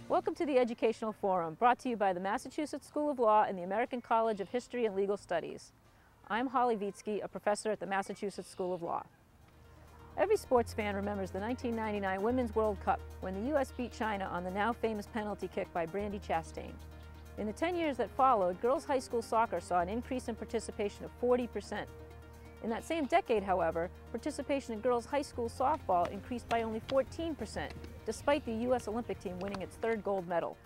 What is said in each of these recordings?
Welcome to the Educational Forum, brought to you by the Massachusetts School of Law and the American College of History and Legal Studies. I'm Holly Vietzke, a professor at the Massachusetts School of Law. Every sports fan remembers the 1999 Women's World Cup when the U.S. beat China on the now famous penalty kick by Brandi Chastain. In the 10 years that followed, girls' high school soccer saw an increase in participation of 40%. In that same decade, however, participation in girls' high school softball increased by only 14%, despite the U.S. Olympic team winning its third gold medal.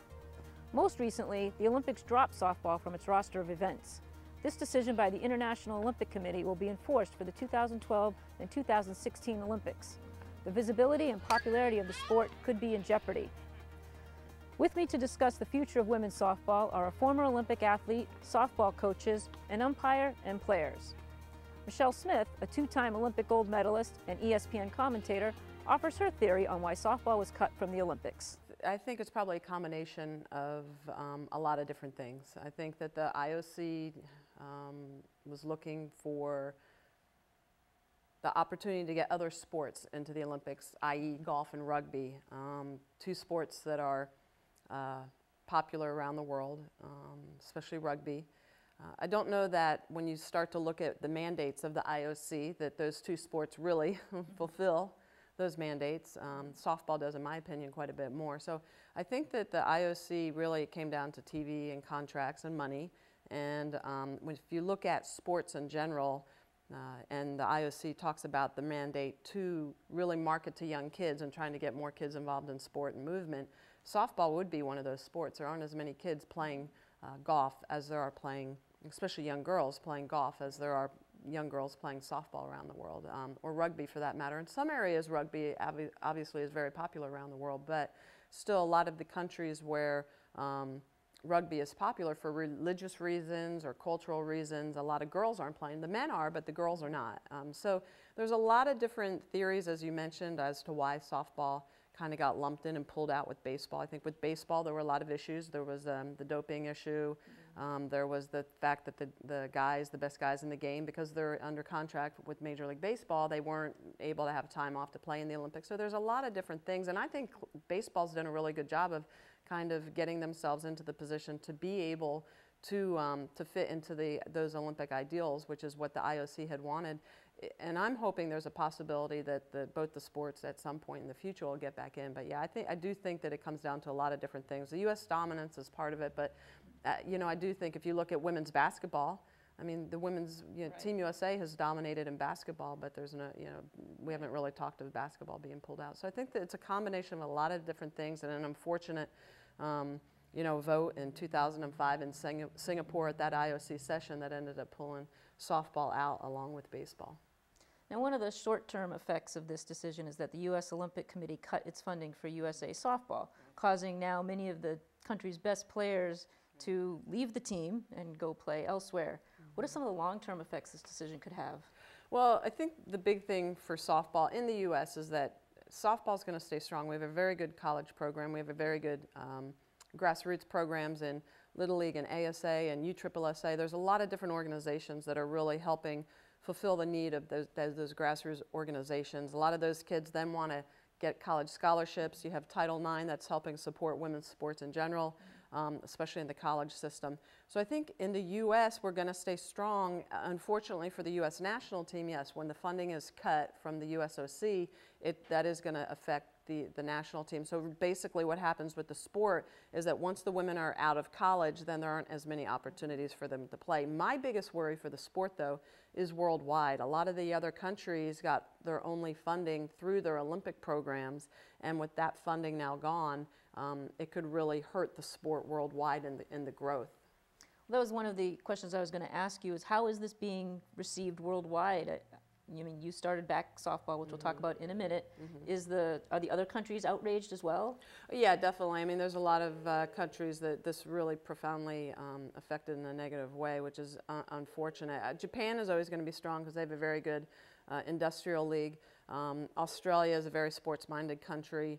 Most recently, the Olympics dropped softball from its roster of events. This decision by the International Olympic Committee will be enforced for the 2012 and 2016 Olympics. The visibility and popularity of the sport could be in jeopardy. With me to discuss the future of women's softball are a former Olympic athlete, softball coaches, an umpire, and players. Michelle Smith, a two-time Olympic gold medalist and ESPN commentator, offers her theory on why softball was cut from the Olympics. I think it's probably a combination of a lot of different things. I think that the IOC was looking for the opportunity to get other sports into the Olympics, i.e. golf and rugby, two sports that are popular around the world, especially rugby. I don't know that when you start to look at the mandates of the IOC that those two sports really fulfill those mandates. Softball does, in my opinion, quite a bit more. So I think that the IOC really came down to TV and contracts and money. And if you look at sports in general, and the IOC talks about the mandate to really market to young kids and trying to get more kids involved in sport and movement, softball would be one of those sports. There aren't as many kids playing golf as there are playing, especially young girls playing golf, as there are young girls playing softball around the world, or rugby for that matter. In some areas, rugby obviously is very popular around the world, but still a lot of the countries where rugby is popular for religious reasons or cultural reasons, a lot of girls aren't playing. The men are, but the girls are not. So there's a lot of different theories, as you mentioned, as to why softball kind of got lumped in and pulled out with baseball. I think with baseball there were a lot of issues. There was the doping issue. There was the fact that the best guys in the game, because they're under contract with Major League Baseball, they weren't able to have time off to play in the Olympics. So there's a lot of different things, and I think baseball's done a really good job of kind of getting themselves into the position to be able to fit into those Olympic ideals, which is what the IOC had wanted. And I'm hoping there's a possibility that both the sports at some point in the future will get back in. But yeah, I do think that it comes down to a lot of different things. The U.S. dominance is part of it, but you know, I do think if you look at women's basketball, I mean, the women's right. Team USA has dominated in basketball, but there's no, we haven't really talked of basketball being pulled out. So I think that it's a combination of a lot of different things, and an unfortunate vote in 2005 in Singapore at that IOC session that ended up pulling softball out along with baseball. Now, one of the short-term effects of this decision is that the U.S. Olympic Committee cut its funding for USA softball, causing now many of the country's best players to leave the team and go play elsewhere. What are some of the long-term effects this decision could have? Well, I think the big thing for softball in the U.S. is that softball is going to stay strong. We have a very good college program. We have a very good grassroots programs in Little League and ASA and USSSA. There's a lot of different organizations that are really helping fulfill the need of those grassroots organizations. A lot of those kids then want to get college scholarships. You have Title IX that's helping support women's sports in general, especially in the college system. So I think in the U.S. we're going to stay strong. Unfortunately for the U.S. national team, yes, when the funding is cut from the USOC, that is going to affect the national team. So basically what happens with the sport is that once the women are out of college, then there aren't as many opportunities for them to play. My biggest worry for the sport, though, is worldwide. A lot of the other countries got their only funding through their Olympic programs, and with that funding now gone, it could really hurt the sport worldwide in the growth. Well, that was one of the questions I was going to ask you, is how is this being received worldwide? I mean, you started back softball, which we'll talk about in a minute. Are the other countries outraged as well? Yeah, definitely. I mean, there's a lot of countries that this really profoundly affected in a negative way, which is unfortunate. Japan is always going to be strong because they have a very good industrial league. Australia is a very sports-minded country.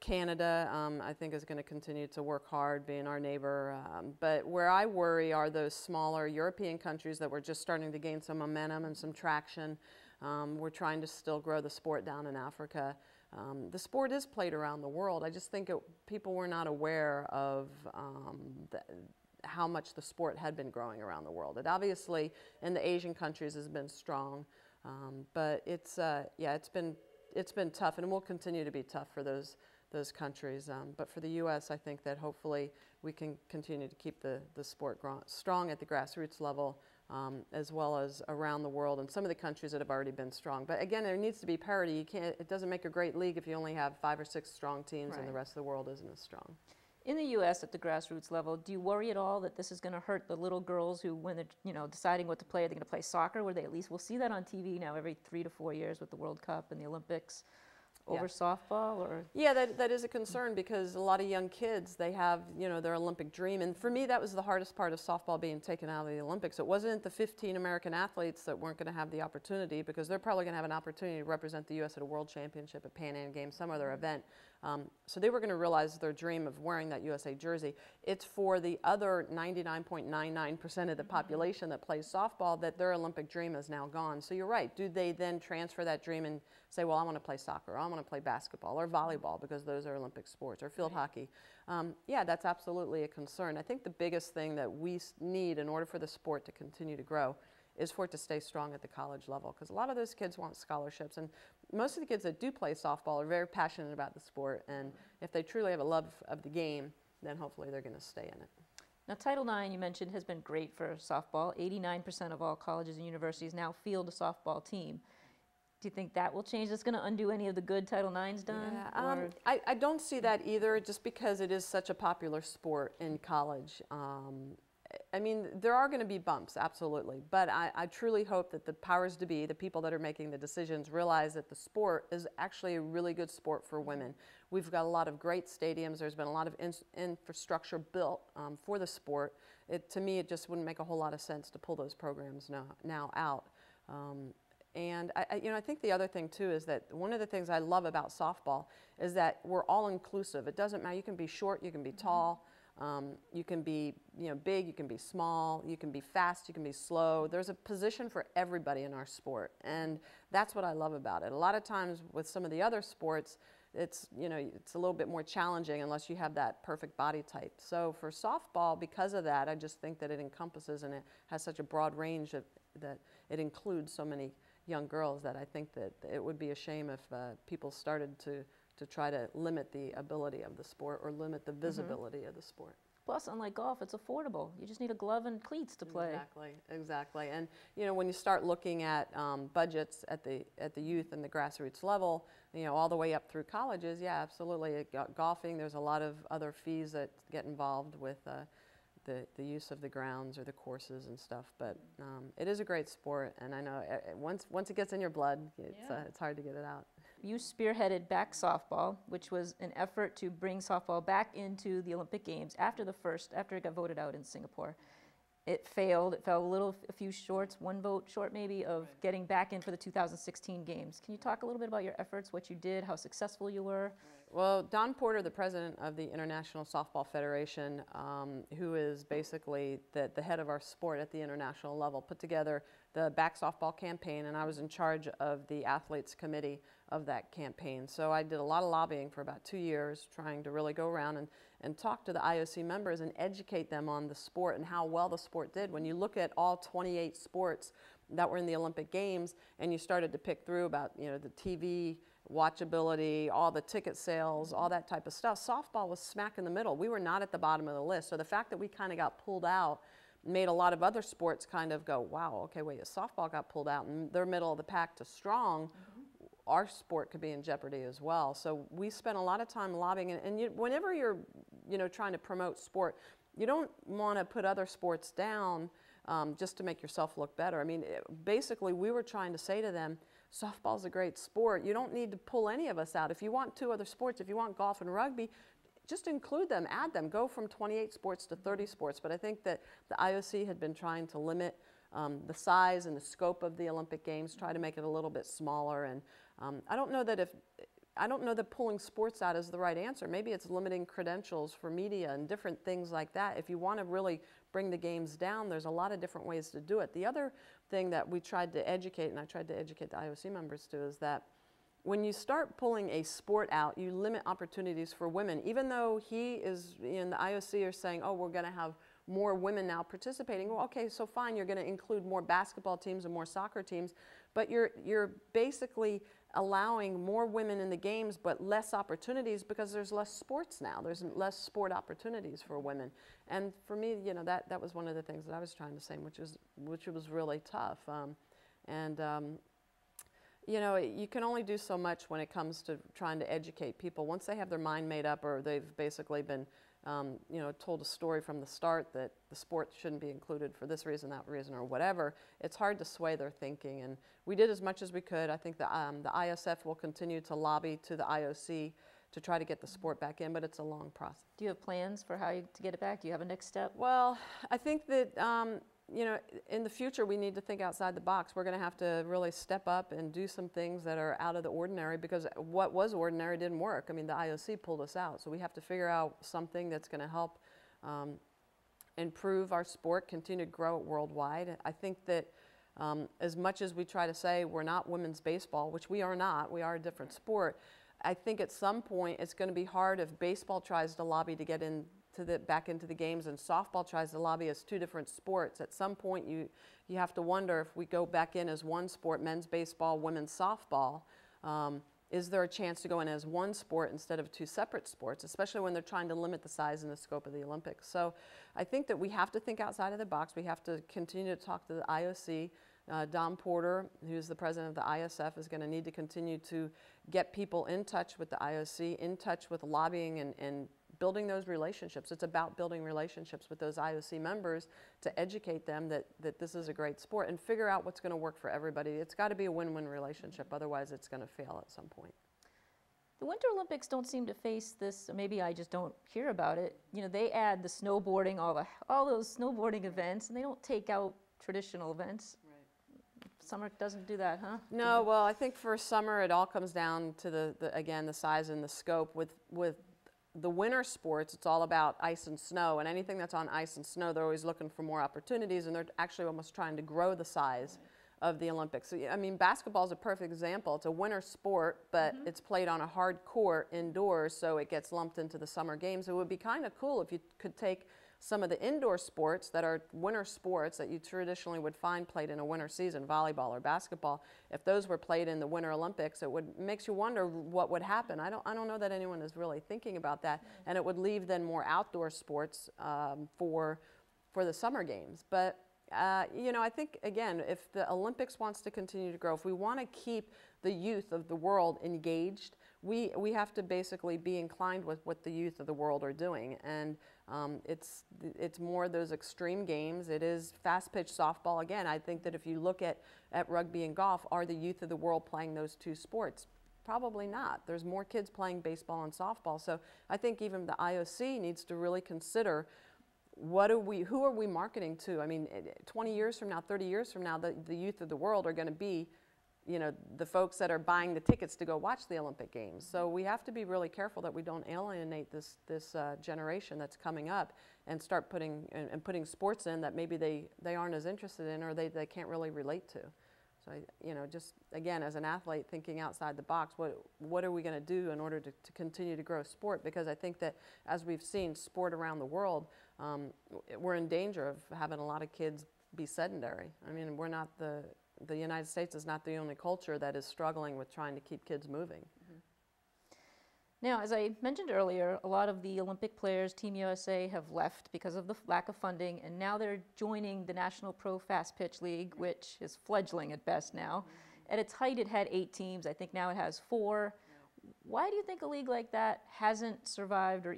Canada, I think, is going to continue to work hard, being our neighbor. But where I worry are those smaller European countries that were just starting to gain some momentum and some traction. We're trying to still grow the sport down in Africa. The sport is played around the world. I just think people were not aware of how much the sport had been growing around the world. It obviously in the Asian countries has been strong, but yeah, it's been tough, and it will continue to be tough for those countries. But for the U.S., I think that hopefully we can continue to keep the sport strong at the grassroots level, as well as around the world, and some of the countries that have already been strong. But again, there needs to be parity. It doesn't make a great league if you only have 5 or 6 strong teams, right, and the rest of the world isn't as strong. In the U.S. at the grassroots level, do you worry at all that this is going to hurt the little girls who, when they're deciding what to play, are they going to play soccer, where they at least, we'll see that on TV now every 3 to 4 years with the World Cup and the Olympics, over softball? Or yeah, that is a concern, because a lot of young kids, they have their Olympic dream, and for me that was the hardest part of softball being taken out of the Olympics. It wasn't the 15 American athletes that weren't going to have the opportunity, because they're probably going to have an opportunity to represent the U.S. at a World Championship, a Pan Am Games, some other event. So they were going to realize their dream of wearing that USA jersey. It's for the other 99.99% of the population that plays softball that their Olympic dream is now gone. So you're right. Do they then transfer that dream and say, well, I want to play soccer, or I want to play basketball or volleyball, because those are Olympic sports, or field hockey? Yeah, that's absolutely a concern. I think the biggest thing that we need in order for the sport to continue to grow is for it to stay strong at the college level, because a lot of those kids want scholarships, and most of the kids that do play softball are very passionate about the sport, and if they truly have a love of the game, then hopefully they're going to stay in it. Now, Title IX, you mentioned, has been great for softball. 89% of all colleges and universities now field a softball team. Do you think that will change? That's going to undo any of the good Title IX's done? Yeah, I don't see that either, just because it is such a popular sport in college. I mean, there are going to be bumps, absolutely, but I truly hope that the powers to be, the people that are making the decisions, realize that the sport is actually a really good sport for women. We've got a lot of great stadiums. There's been a lot of infrastructure built for the sport. To me, it just wouldn't make a whole lot of sense to pull those programs now out. And I think the other thing too is that one of the things I love about softball is that we're all inclusive. It doesn't matter. You can be short, you can be tall, you can be big, you can be small, you can be fast, you can be slow. There's a position for everybody in our sport, and that's what I love about it. A lot of times with some of the other sports, it's a little bit more challenging unless you have that perfect body type. So for softball, because of that, I just think that it encompasses and it has such a broad range that it includes so many young girls, that I think that it would be a shame if people started to try to limit the ability of the sport or limit the visibility of the sport. Plus, unlike golf, it's affordable. You just need a glove and cleats to play. Exactly. And when you start looking at budgets at the youth and the grassroots level, all the way up through colleges, yeah, absolutely. Golfing, there's a lot of other fees that get involved with the use of the grounds or the courses and stuff, but it is a great sport, and I know once it gets in your blood, it's hard to get it out. You spearheaded back softball, which was an effort to bring softball back into the Olympic Games after it got voted out in Singapore. It failed. It fell a few shorts, one vote short maybe, of getting back in for the 2016 Games. Can you talk a little bit about your efforts, what you did, how successful you were? Well, Don Porter, the president of the International Softball Federation, who is basically the head of our sport at the international level, put together the back softball campaign, and I was in charge of the athletes committee of that campaign. So I did a lot of lobbying for about 2 years, trying to really go around and talk to the IOC members and educate them on the sport and how well the sport did. When you look at all 28 sports that were in the Olympic Games, and you started to pick through about the TV watchability, all the ticket sales, all that type of stuff, softball was smack in the middle. We were not at the bottom of the list. So the fact that we kind of got pulled out made a lot of other sports kind of go, wow, okay, wait, softball got pulled out and they're middle of the pack to strong. Our sport could be in jeopardy as well. So we spent a lot of time lobbying, and whenever you're trying to promote sport, you don't want to put other sports down just to make yourself look better. I mean, basically we were trying to say to them, softball's a great sport. You don't need to pull any of us out. If you want 2 other sports, if you want golf and rugby, just include them, add them, go from 28 sports to 30 sports. But I think that the IOC had been trying to limit the size and the scope of the Olympic Games, try to make it a little bit smaller. And I don't know that pulling sports out is the right answer. Maybe it's limiting credentials for media and different things like that. If you want to really bring the games down, there's a lot of different ways to do it. The other thing that we tried to educate, and I tried to educate the IOC members to, is that when you start pulling a sport out, you limit opportunities for women. Even though he is, in the IOC are saying, oh, we're going to have more women now participating. Well, okay, so fine, you're going to include more basketball teams and more soccer teams, but you're basically allowing more women in the games but less opportunities because there's less sports now. There's less sport opportunities for women. And for me, you know, that was one of the things that I was trying to say, which was really tough. You know, you can only do so much when it comes to trying to educate people. Once they have their mind made up, or they've basically been, you know, told a story from the start that the sport shouldn't be included for this reason, that reason, or whatever, it's hard to sway their thinking. And we did as much as we could. I think the ISF will continue to lobby to the IOC to try to get the sport back in, but it's a long process. Do you have plans for how to get it back? Do you have a next step? Well, I think that you know, in the future, we need to think outside the box. We're going to have to really step up and do some things that are out of the ordinary, because what was ordinary didn't work. I mean, the IOC pulled us out. So we have to figure out something that's going to help improve our sport, continue to grow it worldwide. I think that as much as we try to say we're not women's baseball, which we are not, we are a different sport, I think at some point it's going to be hard if baseball tries to lobby to get back into the games, and softball tries to lobby as two different sports. At some point you have to wonder, if we go back in as one sport, men's baseball, women's softball, is there a chance to go in as one sport instead of two separate sports, especially when they're trying to limit the size and the scope of the Olympics. So I think that we have to think outside of the box. We have to continue to talk to the IOC. Don Porter, who's the president of the ISF, is going to need to continue to get people in touch with the IOC, in touch with lobbying and building those relationships. It's about building relationships with those IOC members to educate them that this is a great sport, and figure out what's going to work for everybody. It's got to be a win-win relationship, otherwise it's going to fail at some point. The Winter Olympics don't seem to face this, or maybe I just don't hear about it. You know, they add the snowboarding, all those snowboarding events, and they don't take out traditional events. Summer doesn't do that, huh? No, well, I think for summer it all comes down to again, the size and the scope. With the winter sports, it's all about ice and snow, and anything that's on ice and snow, they're always looking for more opportunities, and they're actually almost trying to grow the size of the Olympics. So, I mean, basketball is a perfect example. It's a winter sport, but it's played on a hard court indoors, so it gets lumped into the summer games. It would be kind of cool if you could take some of the indoor sports that are winter sports that you traditionally would find played in a winter season, volleyball or basketball. If those were played in the Winter Olympics, it makes you wonder what would happen. I don't know that anyone is really thinking about that, and it would leave then more outdoor sports for the summer games. But you know, I think, again, if the Olympics wants to continue to grow, if we want to keep the youth of the world engaged, we have to basically be inclined with what the youth of the world are doing. And it's more those extreme games. It is fast-pitch softball. Again, I think that if you look at rugby and golf, are the youth of the world playing those two sports? Probably not. There's more kids playing baseball and softball. So I think even the IOC needs to really consider, who are we marketing to? I mean, 20 years from now, 30 years from now, the youth of the world are going to be, you know, the folks that are buying the tickets to go watch the Olympic Games. So we have to be really careful that we don't alienate this generation that's coming up, and start putting sports in that maybe they aren't as interested in, or they can't really relate to. So, you know, just again, as an athlete, thinking outside the box, what are we going to do in order to continue to grow sport? Because I think that, as we've seen sport around the world, we're in danger of having a lot of kids be sedentary. I mean, we're not the United States is not the only culture that is struggling with trying to keep kids moving. Now, as I mentioned earlier, a lot of the Olympic players, Team USA, have left because of the lack of funding, and now they're joining the National Pro Fast Pitch League, which is fledgling at best now. At its height, it had 8 teams. I think now it has 4. Why do you think a league like that hasn't survived, or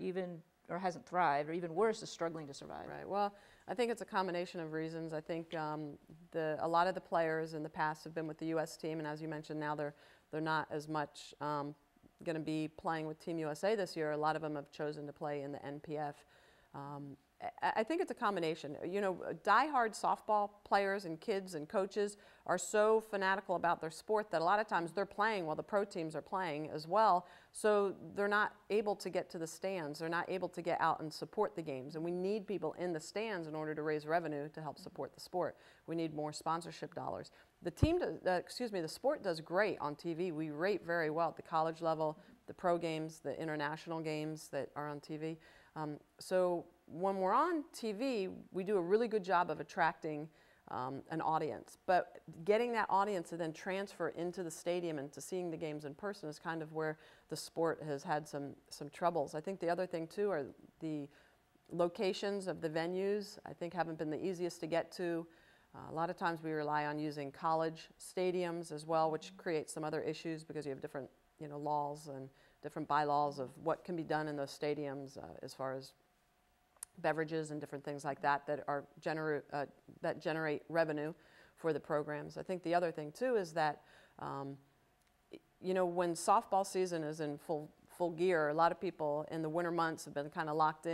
hasn't thrived, or even worse, is struggling to survive? Right. Well, I think it's a combination of reasons. I think a lot of the players in the past have been with the U.S. team, and as you mentioned, now they're not as much going to be playing with Team USA this year. A lot of them have chosen to play in the NPF. I think it's a combination. You know, diehard softball players and kids and coaches are so fanatical about their sport that a lot of times they're playing while the pro teams are playing as well. So they're not able to get to the stands. They're not able to get out and support the games. And we need people in the stands in order to raise revenue to help support the sport. We need more sponsorship dollars. the sport does great on TV. We rate very well at the college level, the pro games, the international games that are on TV. So when we're on TV, we do a really good job of attracting an audience. But getting that audience to then transfer into the stadium and to seeing the games in person is kind of where the sport has had some troubles. I think the other thing too are the locations of the venues, I think haven't been the easiest to get to. A lot of times we rely on using college stadiums as well, which creates some other issues because you have different laws and different bylaws of what can be done in those stadiums as far as beverages and different things like that that generate revenue for the programs. I think the other thing too is that when softball season is in full gear, a lot of people in the winter months have been kind of locked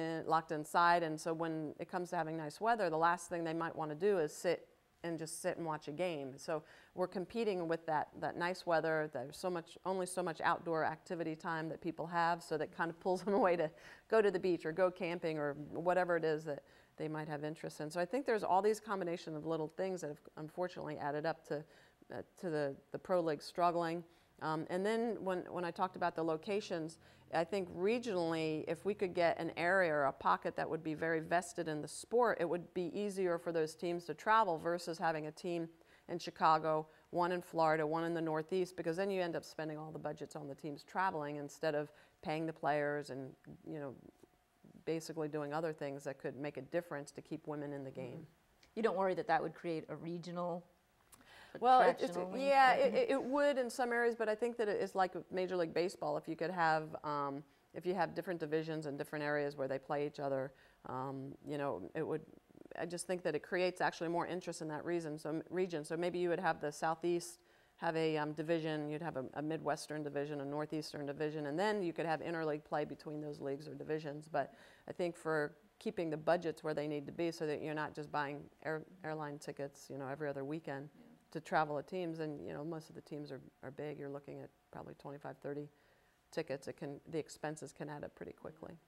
inside, and so when it comes to having nice weather, the last thing they might want to do is sit and watch a game. So we're competing with that nice weather. There's only so much outdoor activity time that people have, so that kind of pulls them away to go to the beach or go camping or whatever it is that they might have interest in. So I think there's all these combination of little things that have unfortunately added up to the pro league struggling. And then when I talked about the locations, I think regionally, if we could get an area or a pocket that would be very vested in the sport, it would be easier for those teams to travel versus having a team in Chicago, one in Florida, one in the Northeast, because then you end up spending all the budgets on the teams traveling instead of paying the players and basically doing other things that could make a difference to keep women in the game. You don't worry that would create a regional? Well, it would in some areas, but I think that it's like Major League Baseball. If you could have, if you have different divisions and different areas where they play each other, it would. I just think that it creates actually more interest in that region. So maybe you would have the Southeast have a division, you'd have a Midwestern division, a Northeastern division, and then you could have interleague play between those leagues or divisions. But I think for keeping the budgets where they need to be, so that you're not just buying airline tickets, every other weekend. Yeah. To travel at teams, and most of the teams are big. You're looking at probably 25, 30 tickets. The expenses can add up pretty quickly.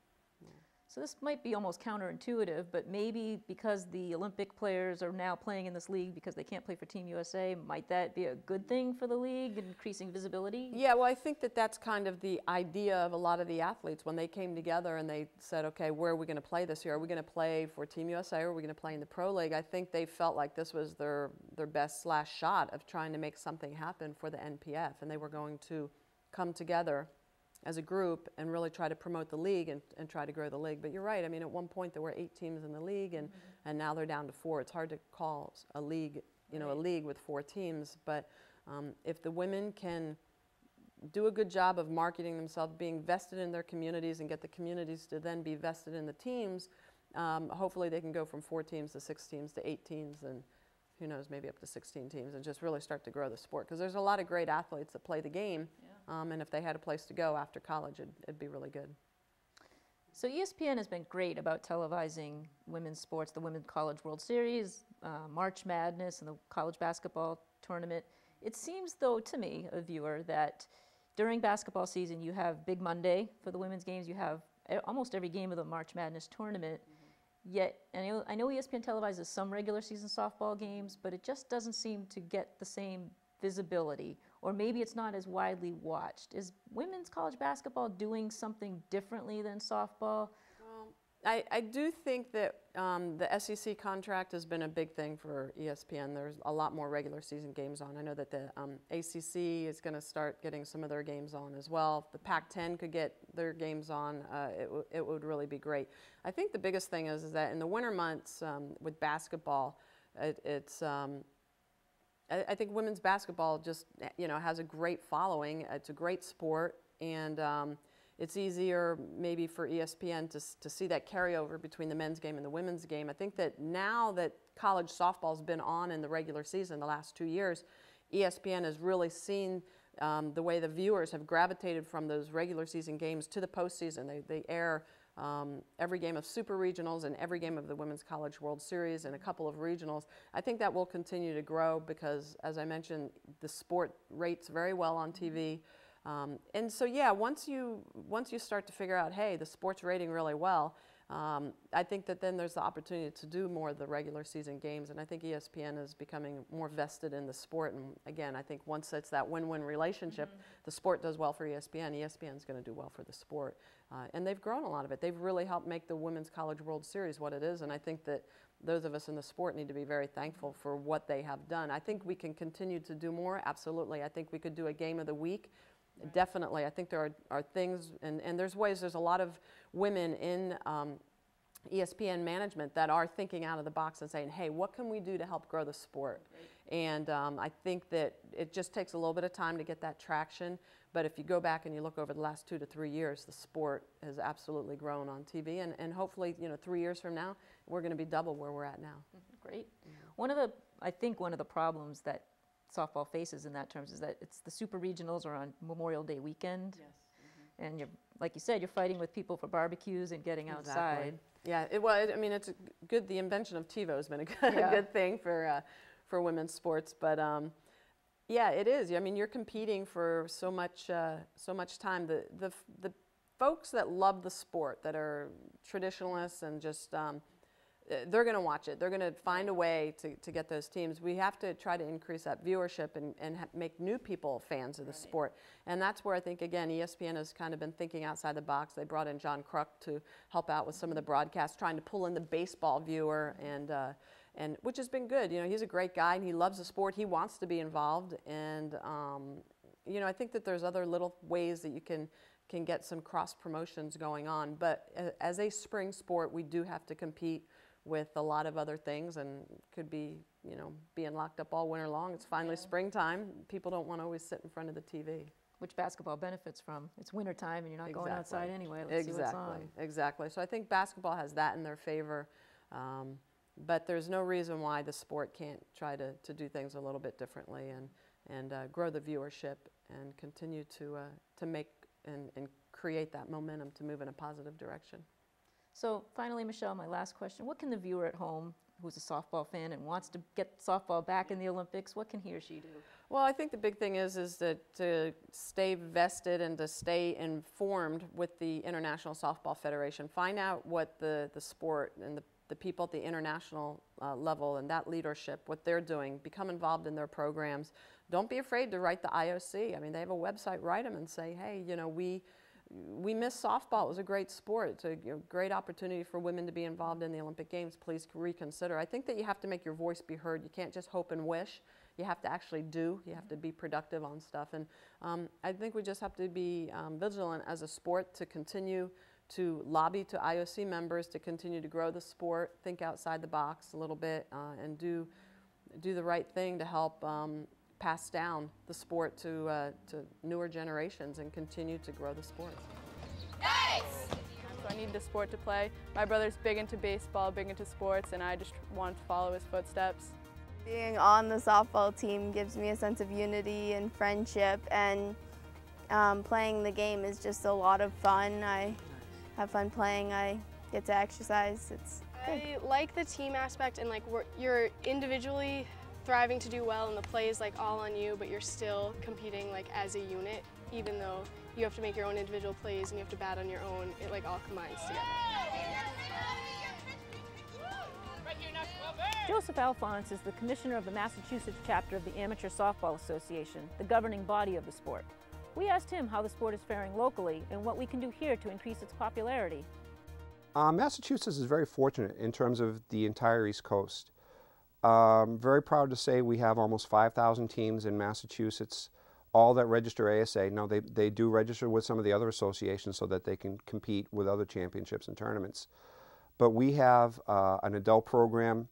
Yeah. So this might be almost counterintuitive, but maybe because the Olympic players are now playing in this league because they can't play for Team USA, might that be a good thing for the league, increasing visibility? Yeah, well, I think that's kind of the idea of a lot of the athletes when they came together and they said, okay, where are we going to play this year? Are we going to play for Team USA or are we going to play in the Pro League? I think they felt like this was their best last shot of trying to make something happen for the NPF, and they were going to come together as a group and really try to promote the league and try to grow the league. But you're right, I mean, at one point there were 8 teams in the league, and now they're down to 4. It's hard to call a league, a league with 4 teams, but if the women can do a good job of marketing themselves, being vested in their communities, and get the communities to then be vested in the teams, hopefully they can go from 4 teams to 6 teams to 8 teams, and who knows, maybe up to 16 teams, and just really start to grow the sport. Because there's a lot of great athletes that play the game, and if they had a place to go after college, it'd be really good. So ESPN has been great about televising women's sports, the Women's College World Series, March Madness, and the college basketball tournament. It seems, though, to me, a viewer, that during basketball season you have Big Monday for the women's games, you have almost every game of the March Madness tournament. Yet, and I know ESPN televises some regular season softball games, but it just doesn't seem to get the same visibility, or maybe it's not as widely watched. Is women's college basketball doing something differently than softball? Well, I do think that the SEC contract has been a big thing for ESPN. There's a lot more regular season games on. I know that the ACC is going to start getting some of their games on as well. If the Pac-10 could get their games on, it would really be great. I think the biggest thing is that in the winter months with basketball, I think women's basketball just has a great following. It's a great sport, and it's easier maybe for ESPN to see that carryover between the men's game and the women's game. I think that now that college softball's been on in the regular season the last 2 years, ESPN has really seen the way the viewers have gravitated from those regular season games to the postseason. They air every game of super regionals and every game of the Women's College World Series and a couple of regionals. I think that will continue to grow because, as I mentioned, the sport rates very well on TV. And so, yeah, once you start to figure out, hey, the sport's rating really well, I think that then there's the opportunity to do more of the regular season games, and I think ESPN is becoming more vested in the sport. And again, I think once it's that win-win relationship, the sport does well for ESPN, ESPN's going to do well for the sport. And they've grown a lot of it. They've really helped make the Women's College World Series what it is, and I think that those of us in the sport need to be very thankful for what they have done. I think we can continue to do more, absolutely. I think we could do a game of the week. Right. Definitely. I think there are things, and there's ways, there's a lot of women in ESPN management that are thinking out of the box and saying, hey, what can we do to help grow the sport? Right. And I think that it just takes a little bit of time to get that traction. But if you go back and you look over the last 2 to 3 years, the sport has absolutely grown on TV. And hopefully, 3 years from now, we're going to be double where we're at now. Great. Yeah. I think one of the problems that softball faces in that terms is that it's the super regionals are on Memorial Day weekend. Yes. And you're, like you said, you're fighting with people for barbecues and getting outside. Yeah, it's good. The invention of TiVo has been a good thing for women's sports, but yeah, it is. I mean, you're competing for so much time. The folks that love the sport, that are traditionalists and just they're going to watch it. They're going to find a way to get those teams. We have to try to increase that viewership and make new people fans of the sport. And that's where I think, again, ESPN has kind of been thinking outside the box. They brought in John Kruk to help out with some of the broadcasts, trying to pull in the baseball viewer, and which has been good. He's a great guy, and he loves the sport. He wants to be involved. And, I think that there's other little ways that you can get some cross promotions going on. But as a spring sport, we do have to compete with a lot of other things, and could be, being locked up all winter long. It's finally springtime. People don't want to always sit in front of the TV. Which basketball benefits from. It's wintertime and you're not going outside anyway. Let's see what's on. Exactly. So I think basketball has that in their favor. But there's no reason why the sport can't try to do things a little bit differently and grow the viewership and continue to make and create that momentum to move in a positive direction. So finally, Michelle, my last question. What can the viewer at home who's a softball fan and wants to get softball back in the Olympics, what can he or she do? Well, I think the big thing is that to stay vested and to stay informed with the International Softball Federation. Find out what the sport and the people at the international level and that leadership, what they're doing. Become involved in their programs. Don't be afraid to write the IOC. I mean, they have a website. Write them and say, hey, we miss softball. It was a great sport. It's a great opportunity for women to be involved in the Olympic Games. Please reconsider. I think that you have to make your voice be heard. You can't just hope and wish. You have to actually do. You have to be productive on stuff. And I think we just have to be vigilant as a sport to continue to lobby to IOC members to continue to grow the sport, think outside the box a little bit, and do the right thing to help pass down the sport to newer generations and continue to grow the sport. Nice! So I need the sport to play. My brother's big into baseball, big into sports, and I just want to follow his footsteps. Being on the softball team gives me a sense of unity and friendship, and playing the game is just a lot of fun. I have fun playing. I get to exercise. It's good. I like the team aspect, and you're individually thriving to do well, and the play is all on you, but you're still competing as a unit, even though you have to make your own individual plays and you have to bat on your own. It all combines together. Joseph Alphonse is the commissioner of the Massachusetts chapter of the Amateur Softball Association, the governing body of the sport. We asked him how the sport is faring locally and what we can do here to increase its popularity. Massachusetts is very fortunate in terms of the entire East Coast. Very proud to say we have almost 5,000 teams in Massachusetts, all that register ASA. Now they do register with some of the other associations so that they can compete with other championships and tournaments. But we have an adult program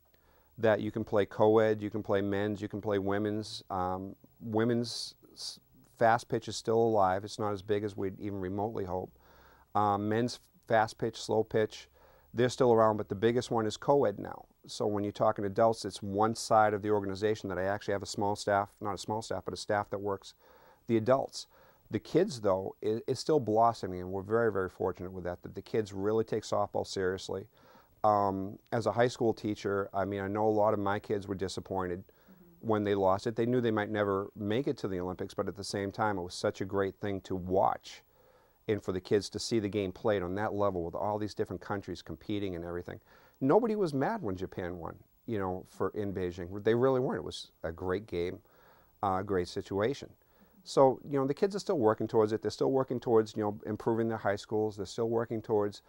that you can play co-ed, you can play men's, you can play women's. Women's fast pitch is still alive. It's not as big as we'd even remotely hope. Men's fast pitch, slow pitch, they're still around, but the biggest one is co-ed now. So when you're talking adults, it's one side of the organization that I actually have a small staff, not a small staff, but a staff that works the adults. The kids, though, is still blossoming, and we're very, very fortunate with that the kids really take softball seriously. As a high school teacher, I mean, I know a lot of my kids were disappointed when they lost it. They knew they might never make it to the Olympics, but at the same time, it was such a great thing to watch. and for the kids to see the game played on that level with all these different countries competing and everything. Nobody was mad when Japan won, you know, in Beijing. They really weren't. It was a great game, great situation. So, you know, the kids are still working towards it. They're still working towards, you know, improving their high schools. They're still working towards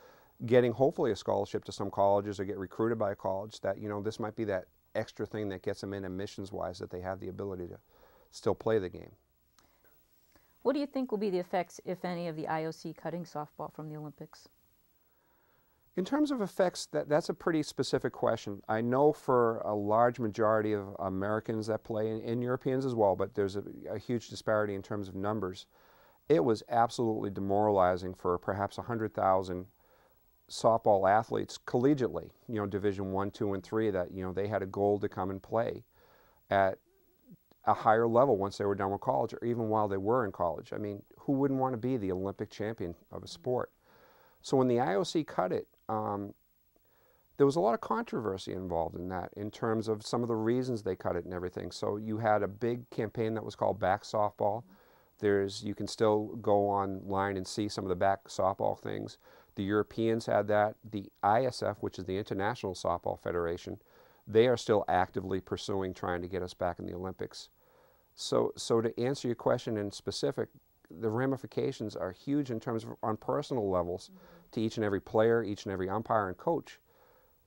getting, hopefully, a scholarship to some colleges or get recruited by a college that, you know, this might be that extra thing that gets them in admissions-wise, that they have the ability to still play the game. What do you think will be the effects, if any, of the IOC cutting softball from the Olympics? In terms of effects, that's a pretty specific question. I know for a large majority of Americans that play, and Europeans as well, but there's a huge disparity in terms of numbers. It was absolutely demoralizing for perhaps 100,000 softball athletes collegiately, you know, Division I, II, and III, that, you know, they had a goal to come and play at a higher level once they were done with college, or even while they were in college. I mean, who wouldn't want to be the Olympic champion of a sport? So when the IOC cut it, there was a lot of controversy involved in that, in terms of some of the reasons they cut it and everything. So you had a big campaign that was called Back Softball. You can still go online and see some of the back softball things. The Europeans had that. The ISF, which is the International Softball Federation, they are still actively pursuing trying to get us back in the Olympics. So to answer your question in specific, the ramifications are huge in terms of on personal levels to each and every player, each and every umpire and coach,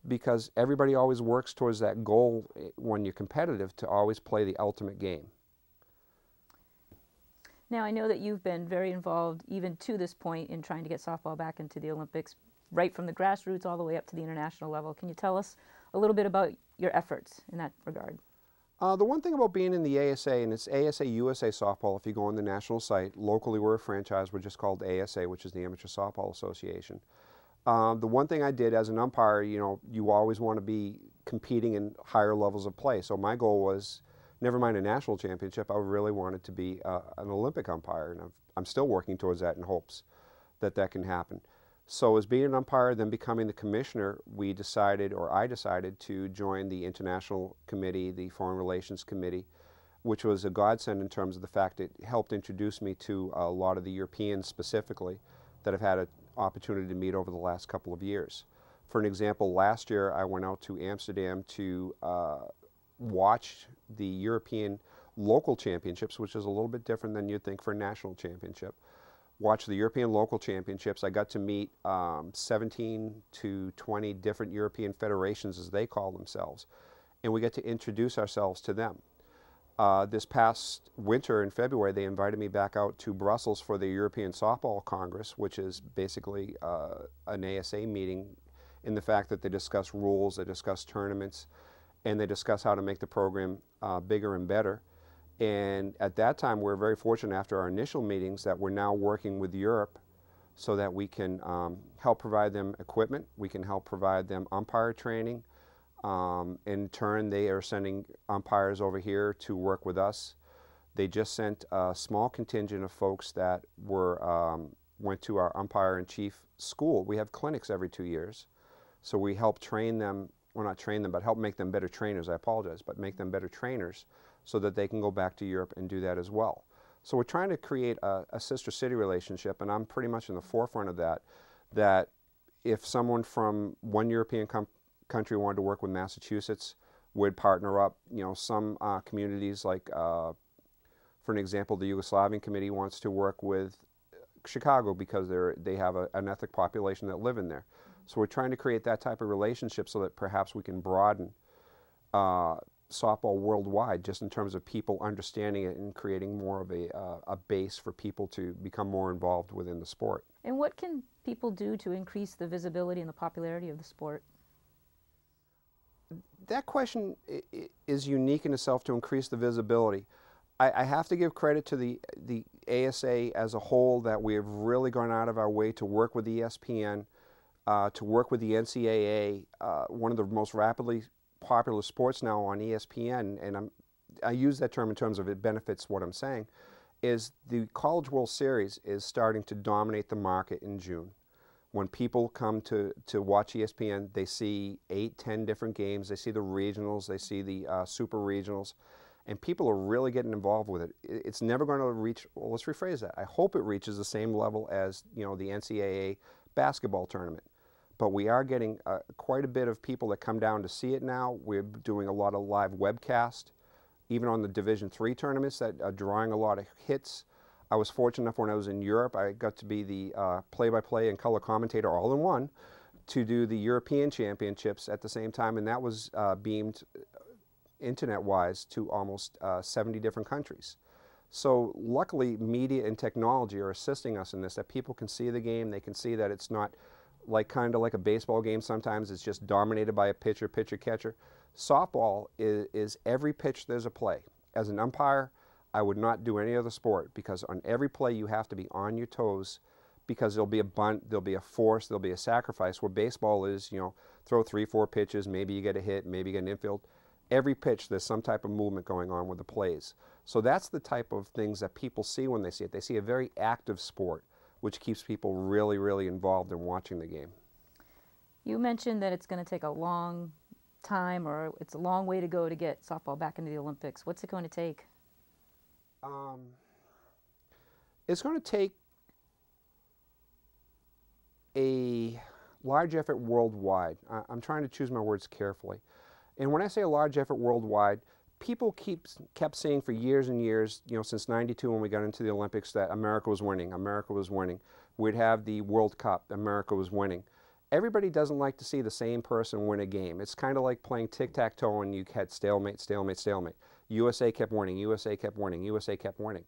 because everybody always works towards that goal when you're competitive to always play the ultimate game. Now, I know that you've been very involved, even to this point, in trying to get softball back into the Olympics, right from the grassroots all the way up to the international level. Can you tell us a little bit about your efforts in that regard? The one thing about being in the ASA, and it's ASA USA Softball, if you go on the national site, locally we're a franchise, we're just called ASA, which is the Amateur Softball Association. The one thing I did as an umpire, you know, you always want to be competing in higher levels of play. So my goal was, never mind a national championship, I really wanted to be an Olympic umpire, and I'm still working towards that in hopes that that can happen. So as being an umpire, then becoming the commissioner, I decided to join the International Committee, the Foreign Relations Committee, which was a godsend in terms of the fact it helped introduce me to a lot of the Europeans specifically that I've had an opportunity to meet over the last couple of years. For an example, last year I went out to Amsterdam to watch the European local championships, which is a little bit different than you'd think for a national championship. Watch the European local championships. I got to meet 17 to 20 different European federations, as they call themselves, and we get to introduce ourselves to them. This past winter in February, they invited me back out to Brussels for the European Softball Congress, which is basically an ASA meeting, in the fact that they discuss rules, they discuss tournaments, and they discuss how to make the program bigger and better. And at that time, we're very fortunate after our initial meetings that we're now working with Europe so that we can help provide them equipment, we can help provide them umpire training. In turn, they are sending umpires over here to work with us. They just sent a small contingent of folks that went to our umpire-in-chief school. We have clinics every 2 years. So we help train them, well, not train them, but help make them better trainers, I apologize, but make them better trainers so that they can go back to Europe and do that as well. So we're trying to create a sister city relationship, and I'm pretty much in the forefront of that, that if someone from one European country wanted to work with Massachusetts, would partner up. You know, some communities, like, for an example, the Yugoslavian Committee wants to work with Chicago because they have an ethnic population that live in there. So we're trying to create that type of relationship so that perhaps we can broaden softball worldwide, just in terms of people understanding it and creating more of a base for people to become more involved within the sport. And what can people do to increase the visibility and the popularity of the sport? That question is unique in itself, to increase the visibility. I have to give credit to the ASA as a whole, that we have really gone out of our way to work with ESPN, to work with the NCAA, one of the most rapidly popular sports now on ESPN, and I use that term in terms of it benefits what I'm saying, is the College World Series is starting to dominate the market in June. When people come to watch ESPN, they see 8, 10 different games, they see the regionals, they see the super regionals, and people are really getting involved with it. It's never going to reach, well, let's rephrase that. I hope it reaches the same level as, you know, the NCAA basketball tournament. But we are getting quite a bit of people that come down to see it now. We're doing a lot of live webcast, even on the Division III tournaments that are drawing a lot of hits. I was fortunate enough when I was in Europe, I got to be the play-by-play and color commentator all in one to do the European Championships at the same time, and that was beamed internet-wise to almost 70 different countries. So luckily, media and technology are assisting us in this, that people can see the game, they can see that it's not like kind of like a baseball game sometimes, it's just dominated by a pitcher, catcher. Softball is every pitch there's a play. As an umpire, I would not do any other sport because on every play you have to be on your toes because there'll be a bunt, there'll be a force, there'll be a sacrifice, where baseball is, you know, throw 3-4 pitches, maybe you get a hit, maybe you get an infield. Every pitch there's some type of movement going on with the plays. So that's the type of things that people see when they see it. They see a very active sport, which keeps people really, really involved in watching the game. You mentioned that it's going to take a long time, or it's a long way to go to get softball back into the Olympics. What's it going to take? It's going to take a large effort worldwide. I'm trying to choose my words carefully. And when I say a large effort worldwide, people kept saying for years and years, you know, since '92 when we got into the Olympics, that America was winning, America was winning. We'd have the World Cup, America was winning. Everybody doesn't like to see the same person win a game. It's kind of like playing tic-tac-toe and you had stalemate, stalemate, stalemate. USA kept winning, USA kept winning, USA kept winning.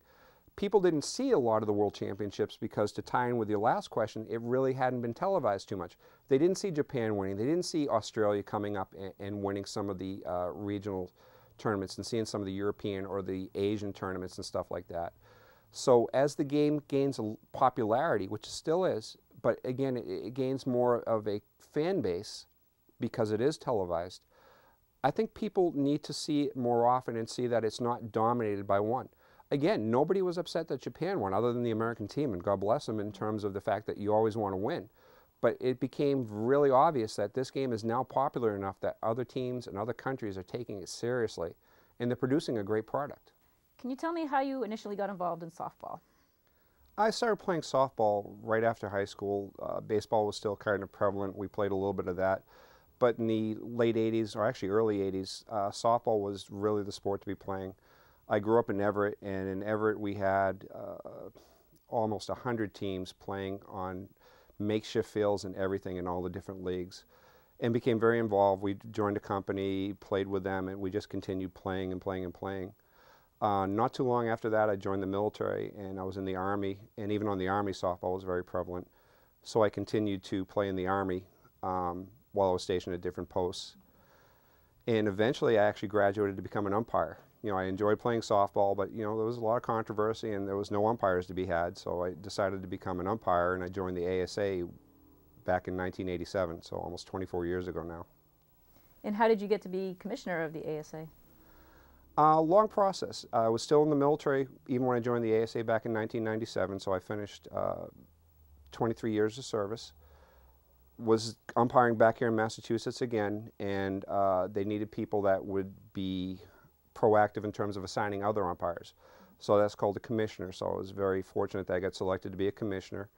People didn't see a lot of the World Championships because, to tie in with your last question, it really hadn't been televised too much. They didn't see Japan winning. They didn't see Australia coming up and winning some of the regional tournaments and seeing some of the European or the Asian tournaments and stuff like that. So as the game gains a popularity, which it still is, but again, it gains more of a fan base because it is televised, I think people need to see it more often and see that it's not dominated by one. Again, nobody was upset that Japan won other than the American team, and God bless them in terms of the fact that you always want to win. But it became really obvious that this game is now popular enough that other teams and other countries are taking it seriously, and they're producing a great product. Can you tell me how you initially got involved in softball? I started playing softball right after high school. Baseball was still kind of prevalent. We played a little bit of that. But in the late 80s, or actually early 80s, softball was really the sport to be playing. I grew up in Everett, and in Everett we had almost 100 teams playing on makeshift fields and everything in all the different leagues, and became very involved. We joined a company, played with them, and we just continued playing and playing and playing. Not too long after that, I joined the military, and I was in the Army, and even on the Army, softball was very prevalent. So I continued to play in the Army while I was stationed at different posts. And eventually, I actually graduated to become an umpire. You know, I enjoyed playing softball, but, you know, there was a lot of controversy, and there was no umpires to be had, so I decided to become an umpire, and I joined the ASA back in 1987, so almost 24 years ago now. And how did you get to be commissioner of the ASA? Long process. I was still in the military even when I joined the ASA back in 1997, so I finished 23 years of service. Was umpiring back here in Massachusetts again, and they needed people that would be proactive in terms of assigning other umpires. So that's called a commissioner, so I was very fortunate that I got selected to be a commissioner.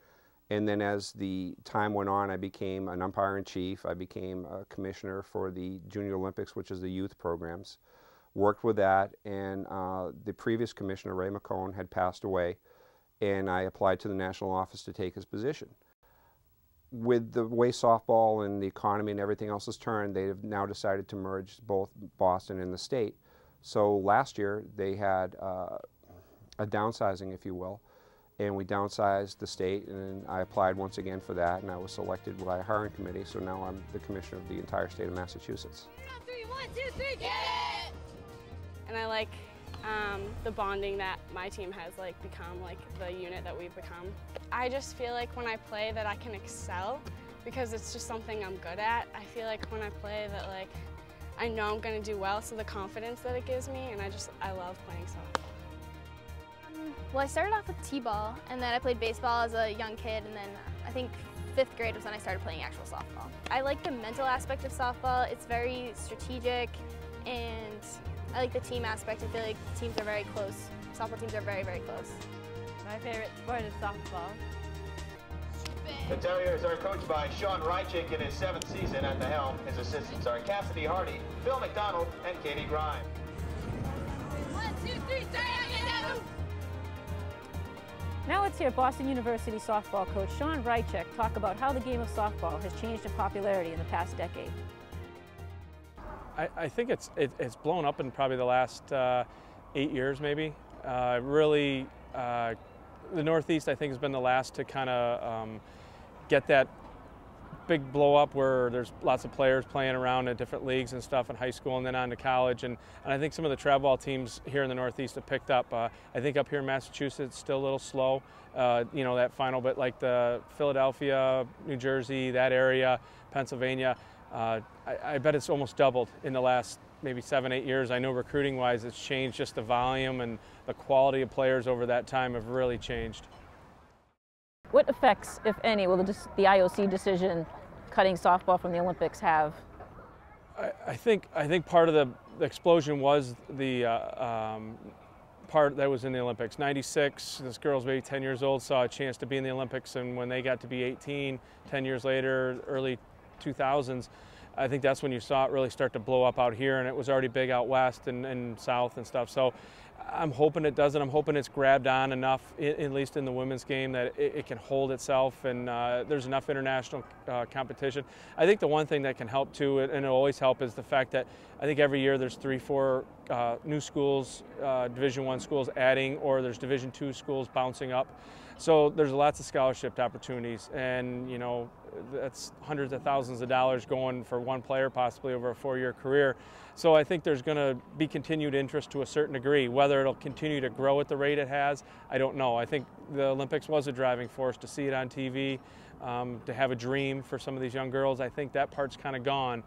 And then as the time went on, I became an umpire-in-chief. I became a commissioner for the Junior Olympics, which is the youth programs. Worked with that, and the previous commissioner, Ray McCone, had passed away, and I applied to the national office to take his position. With the way softball and the economy and everything else has turned, they have now decided to merge both Boston and the state. So last year they had a downsizing, if you will, and we downsized the state, and I applied once again for that, and I was selected by a hiring committee, so now I'm the commissioner of the entire state of Massachusetts. 1, 2, 3, get it! And I like the bonding that my team has become, the unit that we've become. I just feel like when I play that I can excel because it's just something I'm good at. I feel like when I play that I know I'm going to do well, so the confidence that it gives me, and I love playing softball. Well, I started off with t-ball, and then I played baseball as a young kid, and then I think 5th grade was when I started playing actual softball. I like the mental aspect of softball. It's very strategic, and I like the team aspect. I feel like the teams are very close. Softball teams are very, very close. My favorite sport is softball. The Terriers are coached by Sean Rychick in his 7th season at the helm. His assistants are Cassidy Hardy, Bill McDonald, and Katie Grimes. 1, 2, 3, Now let's hear Boston University softball coach Sean Rychick talk about how the game of softball has changed in popularity in the past decade. I think it's blown up in probably the last 8 years, maybe. Really, the Northeast, I think, has been the last to kind of get that big blow up where there's lots of players playing around in different leagues and stuff in high school and then on to college. And I think some of the travel ball teams here in the Northeast have picked up. I think up here in Massachusetts, still a little slow. You know, that final bit, like the Philadelphia, New Jersey, that area, Pennsylvania. I bet it's almost doubled in the last maybe 7, 8 years. I know recruiting-wise it's changed, just the volume and the quality of players over that time have really changed. What effects, if any, will the IOC decision cutting softball from the Olympics have? I think part of the explosion was the part that was in the Olympics. 96, this girl's maybe 10 years old, saw a chance to be in the Olympics, and when they got to be 18, 10 years later, early 2000s, I think that's when you saw it really start to blow up out here, and it was already big out west and south and stuff. So I'm hoping it does, and I'm hoping it's grabbed on enough, at least in the women's game, that it can hold itself, and there's enough international competition. I think the one thing that can help too, and it'll always help, is the fact that I think every year there's 3, 4 new schools, Division I schools adding, or there's Division II schools bouncing up. So there's lots of scholarship opportunities, and you know, that's hundreds of thousands of dollars going for one player possibly over a 4-year career. So I think there's going to be continued interest to a certain degree. Whether it'll continue to grow at the rate it has, I don't know. I think the Olympics was a driving force to see it on TV, to have a dream for some of these young girls. I think that part's kind of gone.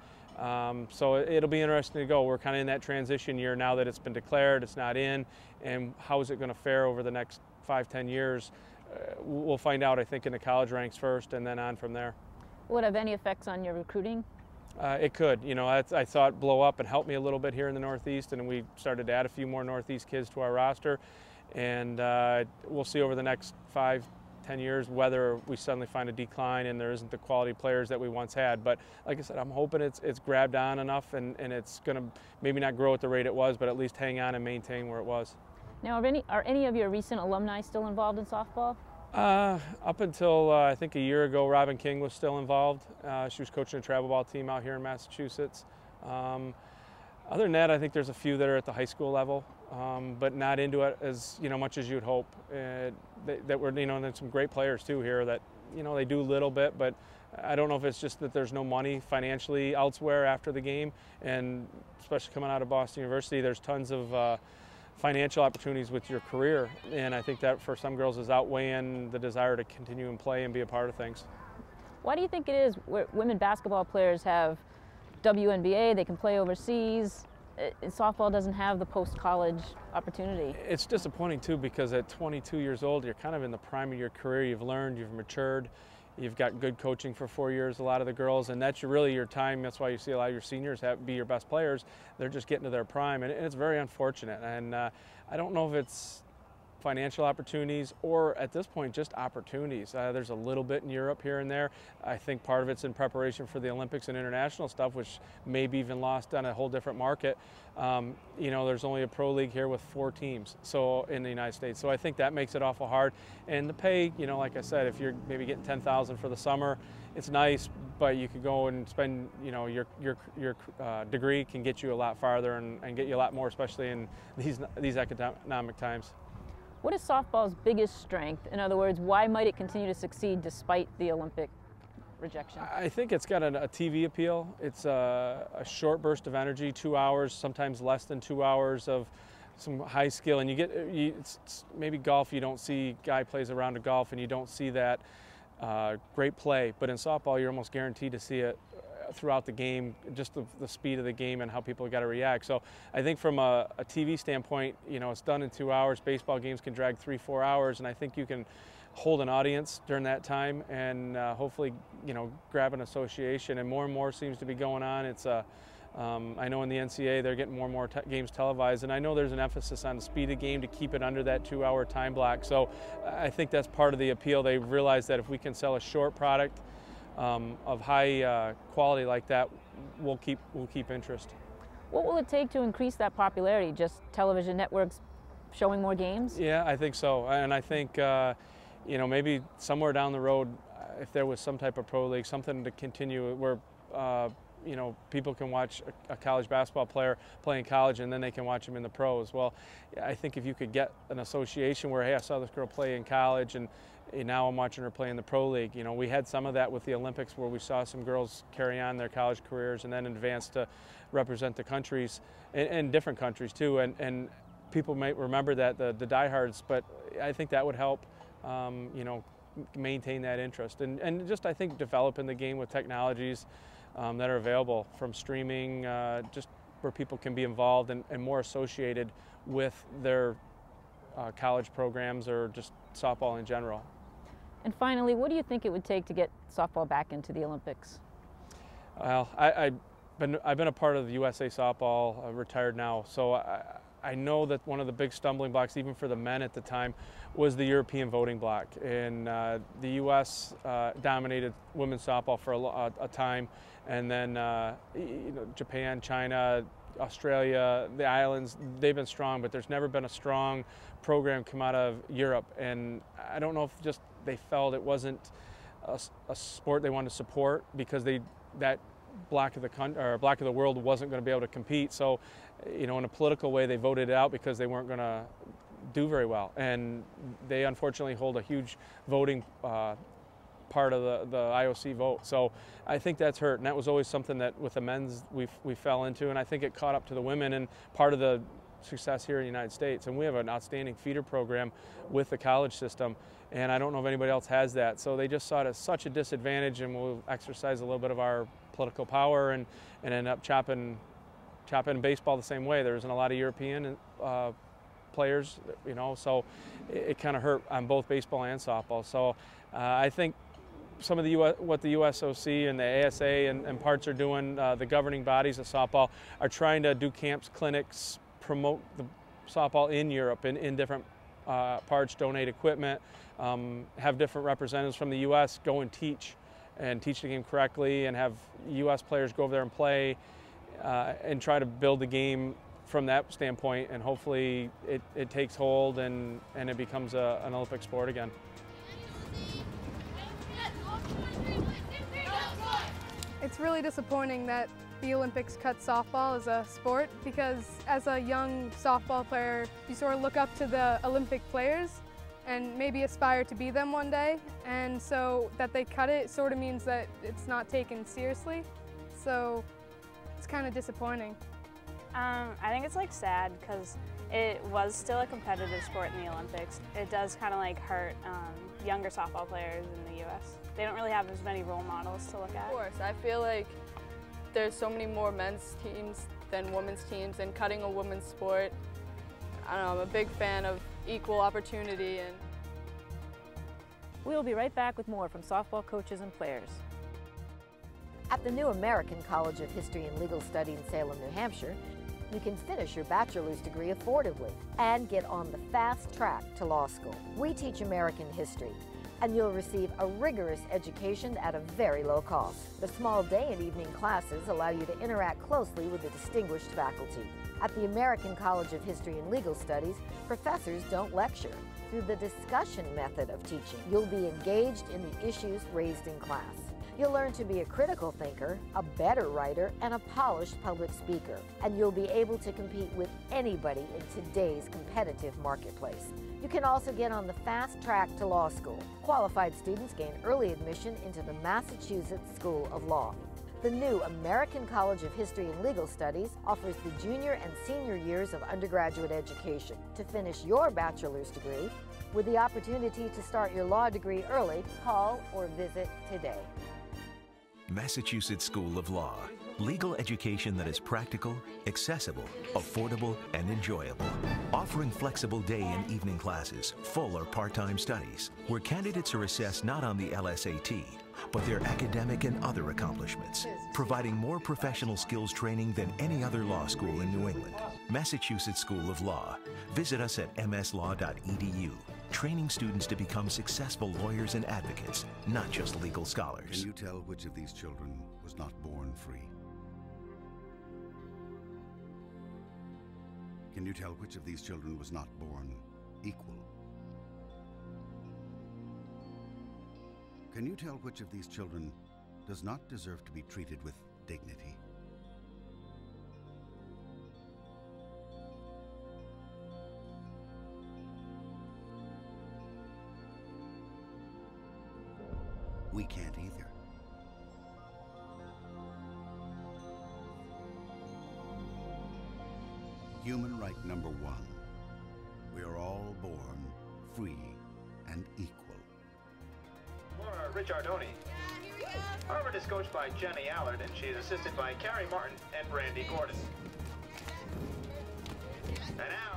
So it'll be interesting to go. We're kind of in that transition year now that it's been declared, it's not in, and how is it going to fare over the next 5, 10 years? We'll find out, I think, in the college ranks first and then on from there. Would it have any effects on your recruiting? It could. You know, I saw it blow up and help me a little bit here in the Northeast, and we started to add a few more Northeast kids to our roster. And we'll see over the next 5, 10 years whether we suddenly find a decline and there isn't the quality players that we once had. But like I said, I'm hoping it's grabbed on enough and it's going to maybe not grow at the rate it was, but at least hang on and maintain where it was. Now, are any of your recent alumni still involved in softball? Up until I think a year ago, Robin King was still involved. She was coaching a travel ball team out here in Massachusetts. Other than that, I think there's a few that are at the high school level, but not into it as much as you'd hope. That were and there's some great players too here that they do a little bit, but I don't know if it's just that there's no money financially elsewhere after the game, and especially coming out of Boston University, there's tons of financial opportunities with your career, and I think that for some girls is outweighing the desire to continue and play and be a part of things. Why do you think it is women basketball players have WNBA, they can play overseas, and softball doesn't have the post-college opportunity? It's disappointing too, because at 22 years old, you're kind of in the prime of your career. You've learned, you've matured, you've got good coaching for 4 years, a lot of the girls, and that's really your time. That's why you see a lot of your seniors be your best players. They're just getting to their prime, and it's very unfortunate. And I don't know if it's financial opportunities or at this point just opportunities. There's a little bit in Europe here and there. I think part of it's in preparation for the Olympics and international stuff, which may be even lost on a whole different market. There's only a pro league here with 4 teams in the United States. So I think that makes it awful hard. And the pay, like I said, if you're maybe getting $10,000 for the summer, it's nice, but you could go and spend, your degree can get you a lot farther and get you a lot more, especially in these economic times. What is softball's biggest strength? In other words, why might it continue to succeed despite the Olympic rejection? I think it's got a TV appeal. It's a short burst of energy, 2 hours, sometimes less than 2 hours of some high skill. And it's maybe golf, you don't see guy plays a round of golf and you don't see that great play. But in softball, you're almost guaranteed to see it throughout the game, just the speed of the game and how people got to react. So I think from a TV standpoint, it's done in 2 hours. Baseball games can drag 3, 4 hours, and I think you can hold an audience during that time and hopefully, grab an association. And more seems to be going on. It's I know in the NCAA they're getting more and more games televised, and I know there's an emphasis on the speed of the game to keep it under that 2-hour time block. So I think that's part of the appeal. They realize that if we can sell a short product of high quality like that, we'll keep interest. What will it take to increase that popularity? Just television networks showing more games? Yeah, I think so, and I think you know, maybe somewhere down the road, if there was some type of pro league, something to continue where you know, people can watch a college basketball player play in college and then they can watch him in the pros. Well, I think if you could get an association where, hey, I saw this girl play in college and now I'm watching her play in the pro league. You know, we had some of that with the Olympics where we saw some girls carry on their college careers and then advance to represent the countries and different countries too. And people might remember that, the diehards, but I think that would help, you know, maintain that interest and just, I think, developing the game with technologies that are available, from streaming, just where people can be involved and more associated with their college programs or just softball in general. And finally, what do you think it would take to get softball back into the Olympics? Well, I've been a part of the USA softball, retired now, so I know that one of the big stumbling blocks, even for the men at the time, was the European voting block. And the U.S. dominated women's softball for a time, and then you know, Japan, China, Australia, the islands, they've been strong, but there's never been a strong program come out of Europe. And I don't know if just they felt it wasn't a sport they wanted to support because that block of the world wasn't going to be able to compete. So, you know, in a political way, they voted it out because they weren't going to do very well. And they unfortunately hold a huge voting part of the IOC vote. So I think that's hurt. And that was always something that with the men's we fell into. And I think it caught up to the women, and part of the success here in the United States. And we have an outstanding feeder program with the college system. And I don't know if anybody else has that. So they just saw it as such a disadvantage, and we'll exercise a little bit of our political power and end up chopping baseball the same way. There isn't a lot of European players, you know, so it kind of hurt on both baseball and softball. So I think some of what the USOC and the ASA and parts are doing, the governing bodies of softball are trying to do camps, clinics, promote the softball in Europe and in different parts, donate equipment, have different representatives from the U.S. go and teach the game correctly, and have U.S. players go over there and play and try to build the game from that standpoint, and hopefully it takes hold and it becomes an Olympic sport again. It's really disappointing that the Olympics cut softball as a sport, because as a young softball player, you sort of look up to the Olympic players and maybe aspire to be them one day, and so that they cut it sort of means that it's not taken seriously, so it's kind of disappointing. I think it's like sad because it was still a competitive sport in the Olympics. It does kind of like hurt younger softball players in the U.S. They don't really have as many role models to look at. Of course, I feel like there's so many more men's teams than women's teams, and cutting a women's sport, I don't know, I'm a big fan of equal opportunity. And we'll be right back with more from softball coaches and players. At the new American College of History and Legal Studies in Salem, New Hampshire, you can finish your bachelor's degree affordably and get on the fast track to law school. We teach American history, and you'll receive a rigorous education at a very low cost. The small day and evening classes allow you to interact closely with the distinguished faculty. At the American College of History and Legal Studies, professors don't lecture. Through the discussion method of teaching, you'll be engaged in the issues raised in class. You'll learn to be a critical thinker, a better writer, and a polished public speaker. And you'll be able to compete with anybody in today's competitive marketplace. You can also get on the fast track to law school. Qualified students gain early admission into the Massachusetts School of Law. The new American College of History and Legal Studies offers the junior and senior years of undergraduate education. To finish your bachelor's degree, with the opportunity to start your law degree early, call or visit today. Massachusetts School of Law. Legal education that is practical, accessible, affordable, and enjoyable. Offering flexible day and evening classes, full or part-time studies, where candidates are assessed not on the LSAT, but their academic and other accomplishments, providing more professional skills training than any other law school in New England. Massachusetts School of Law. Visit us at mslaw.edu, training students to become successful lawyers and advocates, not just legal scholars. Can you tell which of these children was not born free? Can you tell which of these children was not born equal? Can you tell which of these children does not deserve to be treated with dignity? We can't either. Human right number one. We are all born free and equal. Laura Ricciardoni. Harvard is coached by Jenny Allard, and she is assisted by Carrie Martin and Brandy Gordon. And now,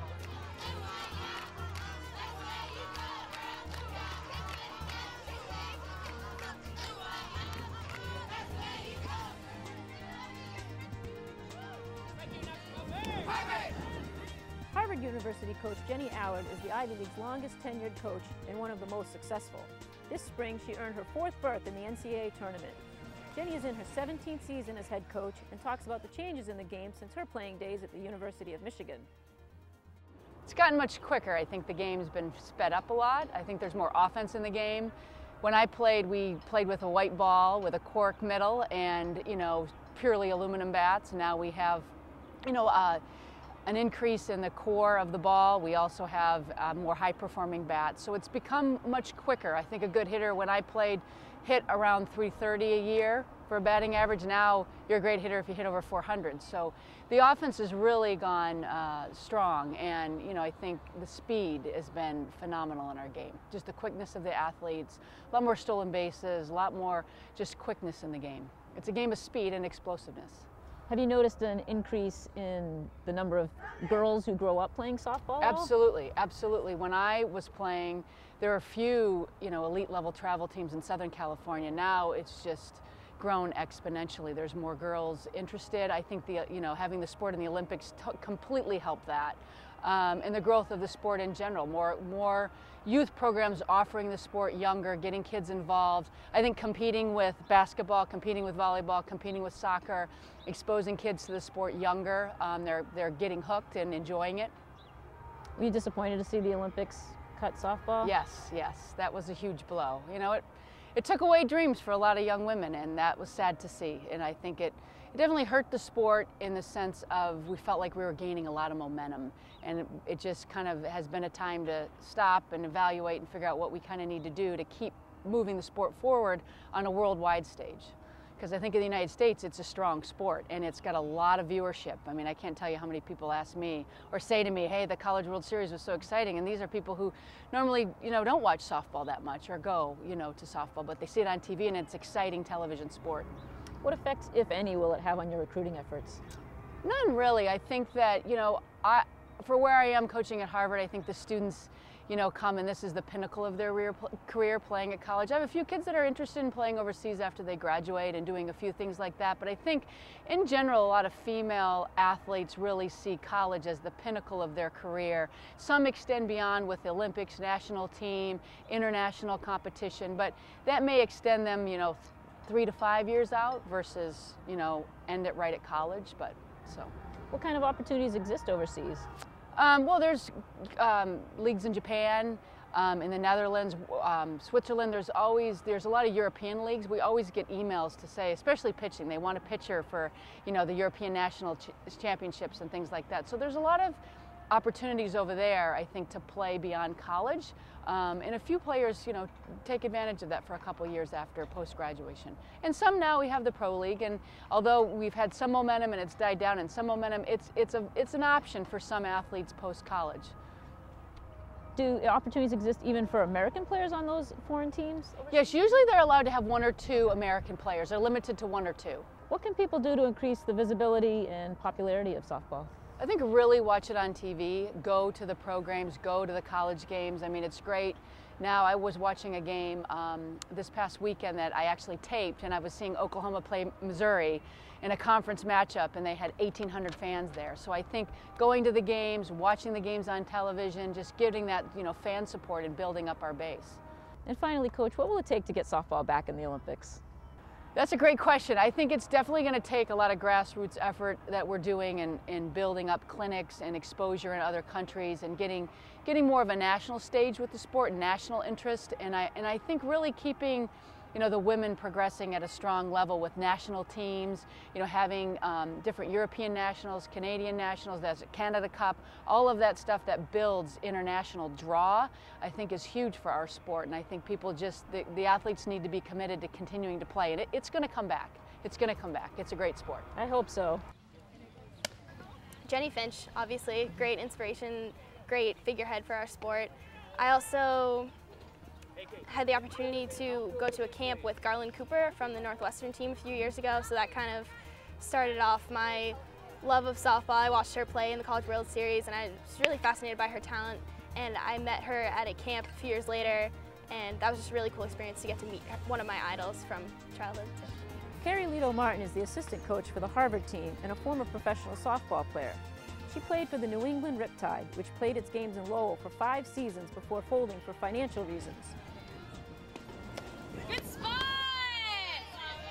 Harvard University coach Jenny Allard is the Ivy League's longest tenured coach and one of the most successful. This spring, she earned her 4th berth in the NCAA tournament. Jenny is in her 17th season as head coach and talks about the changes in the game since her playing days at the University of Michigan. It's gotten much quicker. I think the game's been sped up a lot. I think there's more offense in the game. When I played, we played with a white ball with a cork middle and, purely aluminum bats. Now we have, an increase in the core of the ball. We also have more high-performing bats. So it's become much quicker. I think a good hitter, when I played, hit around 330 a year for a batting average. Now you're a great hitter if you hit over 400. So the offense has really gone strong, and I think the speed has been phenomenal in our game. Just the quickness of the athletes, a lot more stolen bases, a lot more just quickness in the game. It's a game of speed and explosiveness. Have you noticed an increase in the number of girls who grow up playing softball? Absolutely, absolutely. When I was playing, there were a few, elite level travel teams in Southern California. Now it's just grown exponentially. There's more girls interested. I think having the sport in the Olympics completely helped that. And the growth of the sport in general. More youth programs offering the sport younger, getting kids involved. I think competing with basketball, competing with volleyball, competing with soccer, exposing kids to the sport younger. They're getting hooked and enjoying it. Were you disappointed to see the Olympics cut softball? Yes, that was a huge blow. It took away dreams for a lot of young women, and that was sad to see. And I think it definitely hurt the sport in the sense of we felt like we were gaining a lot of momentum. And it just kind of has been a time to stop and evaluate and figure out what we kind of need to do to keep moving the sport forward on a worldwide stage. Because I think in the United States, it's a strong sport, and it's got a lot of viewership. I mean, I can't tell you how many people ask me or say to me, hey, the College World Series was so exciting. And these are people who normally, don't watch softball that much or go, to softball, but they see it on TV, and it's exciting television sport. What effects, if any, will it have on your recruiting efforts? None really. I think that, for where I am coaching at Harvard, I think the students, come and this is the pinnacle of their career playing at college. I have a few kids that are interested in playing overseas after they graduate and doing a few things like that. But I think in general, a lot of female athletes really see college as the pinnacle of their career. Some extend beyond with the Olympics, national team, international competition, but that may extend them, 3 to 5 years out versus, end it right at college. But so. What kind of opportunities exist overseas? Well, there's leagues in Japan, in the Netherlands, Switzerland. There's a lot of European leagues. We always get emails to say, especially pitching, they want a pitcher for, the European national championships and things like that. So there's a lot of opportunities over there, I think, to play beyond college. And a few players, take advantage of that for a couple of years after post-graduation. And some now we have the Pro League, and although we've had some momentum and it's died down, and some momentum, it's an option for some athletes post-college. Do opportunities exist even for American players on those foreign teams? Yes, usually they're allowed to have 1 or 2 American players. They're limited to 1 or 2. What can people do to increase the visibility and popularity of softball? I think really watch it on TV, go to the programs, go to the college games. I mean, it's great, Now I was watching a game this past weekend that I actually taped, and I was seeing Oklahoma play Missouri in a conference matchup, and they had 1,800 fans there. So I think going to the games, watching the games on television, just giving that, you know, fan support and building up our base. And finally, Coach, what will it take to get softball back in the Olympics? That's a great question. I think it's definitely going to take a lot of grassroots effort that we're doing in building up clinics and exposure in other countries and getting more of a national stage with the sport and national interest. And I think really keeping, you know, the women progressing at a strong level with national teams, you know, having different European nationals, Canadian nationals, that's Canada Cup, all of that stuff that builds international draw, I think is huge for our sport. And I think people just, the athletes need to be committed to continuing to play. And it's going to come back. It's going to come back. It's a great sport. I hope so. Jenny Finch, obviously, great inspiration, great figurehead for our sport. I also had the opportunity to go to a camp with Garland Cooper from the Northwestern team a few years ago, so that kind of started off my love of softball. I watched her play in the College World Series, and I was really fascinated by her talent, and I met her at a camp a few years later, and that was just a really cool experience to get to meet one of my idols from childhood. Carrie Lito Martin is the assistant coach for the Harvard team and a former professional softball player. She played for the New England Riptide, which played its games in Lowell for 5 seasons before folding for financial reasons. Good spot!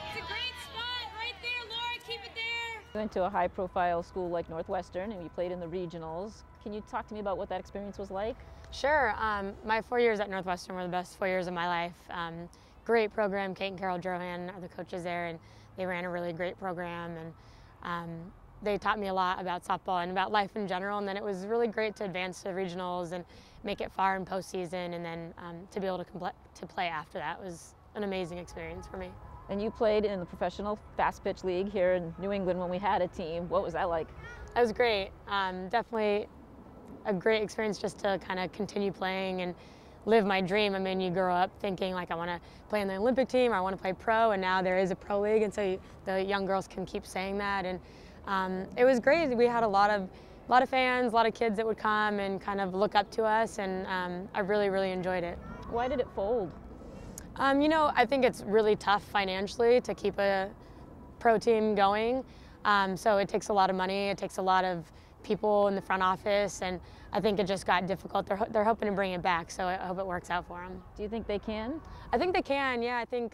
It's a great spot right there, Laura. Keep it there. You went to a high-profile school like Northwestern, and you played in the regionals. Can you talk to me about what that experience was like? Sure. My 4 years at Northwestern were the best 4 years of my life. Great program. Kate and Carol Drohan are the coaches there, and they ran a really great program. And they taught me a lot about softball and about life in general. And then it was really great to advance to regionals and make it far in postseason, and then to be able to play after that was an amazing experience for me. And you played in the professional fast pitch league here in New England when we had a team. What was that like? That was great. Definitely a great experience just to kind of continue playing and live my dream. I mean, you grow up thinking like I want to play in the Olympic team or I want to play pro, and now there is a pro league, and so the young girls can keep saying that. And it was great. We had a lot of fans, a lot of kids that would come and kind of look up to us, and I really, really enjoyed it. Why did it fold? You know, I think it's really tough financially to keep a pro team going. So it takes a lot of money. It takes a lot of people in the front office, and I think it just got difficult. They're hoping to bring it back, so I hope it works out for them. Do you think they can? I think they can, yeah. I think,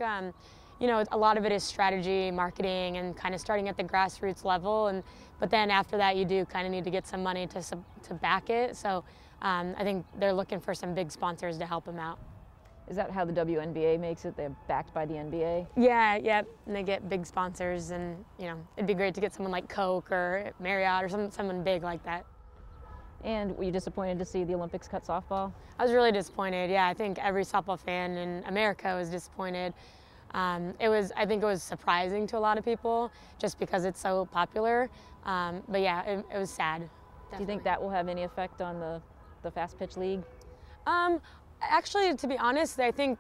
you know, a lot of it is strategy, marketing, and kind of starting at the grassroots level. But then after that, you do kind of need to get some money to back it. So I think they're looking for some big sponsors to help them out. Is that how the WNBA makes it? They're backed by the NBA? Yeah, and they get big sponsors, and you know, it'd be great to get someone like Coke or Marriott or someone big like that. And were you disappointed to see the Olympics cut softball? I was really disappointed. Yeah, I think every softball fan in America was disappointed. I think it was surprising to a lot of people just because it's so popular. But yeah, it was sad. Definitely. Do you think that will have any effect on the fast pitch league? Actually, to be honest, I think